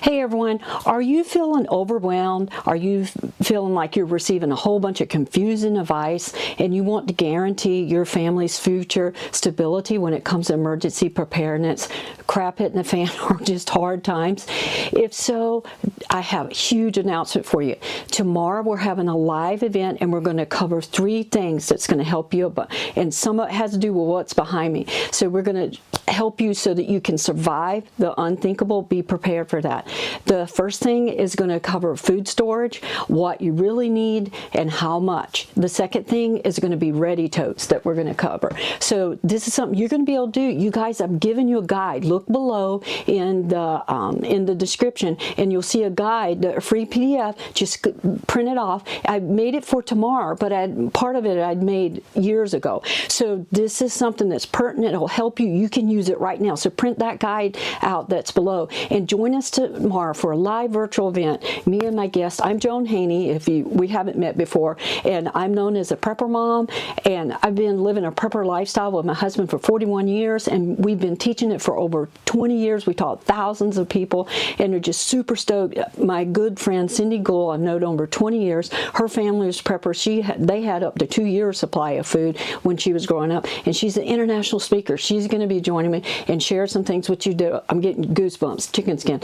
Hey everyone, are you feeling overwhelmed? Are you feeling like you're receiving a whole bunch of confusing advice and you want to guarantee your family's future stability when it comes to emergency preparedness, crap hitting the fan, or just hard times? If so, I have a huge announcement for you. Tomorrow we're having a live event and we're going to cover 3 things that's going to help you, and some of it has to do with what's behind me. So we're going to help you so that you can survive the unthinkable. Be prepared for that. The first thing is going to cover food storage, what you really need, and how much. The second thing is going to be ready totes that we're going to cover. So this is something you're going to be able to do. You guys, I'm giving you a guide. Look below in the description, and you'll see a guide, a free PDF. Just print it off. I made it for tomorrow, but part of it I'd made years ago. So this is something that's pertinent. It'll help you. You can use it right now. So print that guide out that's below and join us tomorrow for a live virtual event. Me and my guest. I'm Joan Haney, we haven't met before, and I'm known as a prepper mom, and I've been living a prepper lifestyle with my husband for 41 years, and we've been teaching it for over 20 years. We taught thousands of people, and they're just super stoked. My good friend Cindy Gould, I've known over 20 years. Her family was prepper. They had up to 2 years supply of food when she was growing up, and she's an international speaker. She's going to be joining me and share some things with you. I'm getting goosebumps, chicken skin.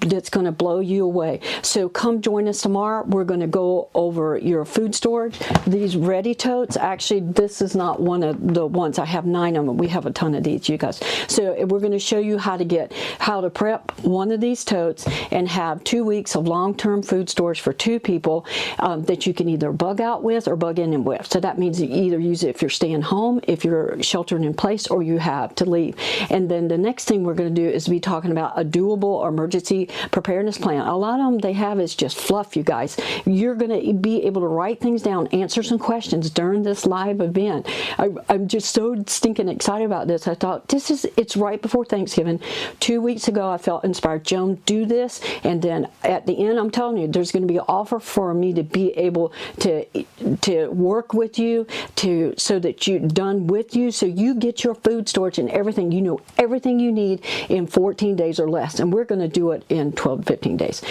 That's going to blow you away. So come join us tomorrow. We're going to go over your food storage. These ready totes, actually, this is not one of the ones. I have 9 of them. We have a ton of these, you guys. So we're going to show you how to prep one of these totes and have 2 weeks of long-term food storage for 2 people that you can either bug out with or bug in with. So that means you either use it if you're staying home, if you're sheltering in place, or you have to leave. And then the next thing we're going to do is be talking about a doable emergency preparedness plan. A lot of them they have is just fluff, you guys. You're going to be able to write things down, answer some questions during this live event. I'm just so stinking excited about this. I thought it's right before Thanksgiving. 2 weeks ago I felt inspired. Joan, do this, and then at the end I'm telling you there's going to be an offer for me to be able to work with you so that you're done with you, so you get your food storage and everything. You know everything you need in 14 days or less, and we're going to do it in 12 to 15 days.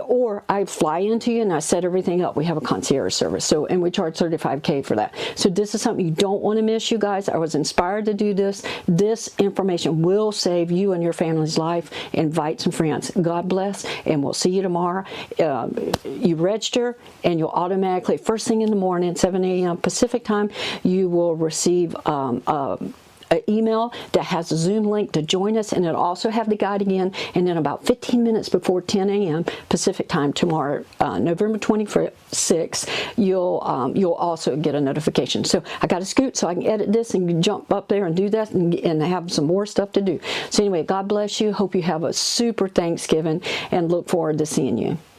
Or I fly into you and I set everything up. We have a concierge service, and we charge $35K for that. So this is something you don't want to miss, you guys. I was inspired to do this. This information will save you and your family's life. Invite some friends. God bless, and we'll see you tomorrow. You register and you'll automatically, first thing in the morning, 7 a.m. Pacific time, you will receive an email that has a Zoom link to join us, and it'll also have the guide again. And then about 15 minutes before 10 a.m. Pacific time tomorrow, November 26th, you'll also get a notification. So I got to scoot so I can edit this and jump up there and do that and have some more stuff to do. So anyway, God bless you. Hope you have a super Thanksgiving and look forward to seeing you.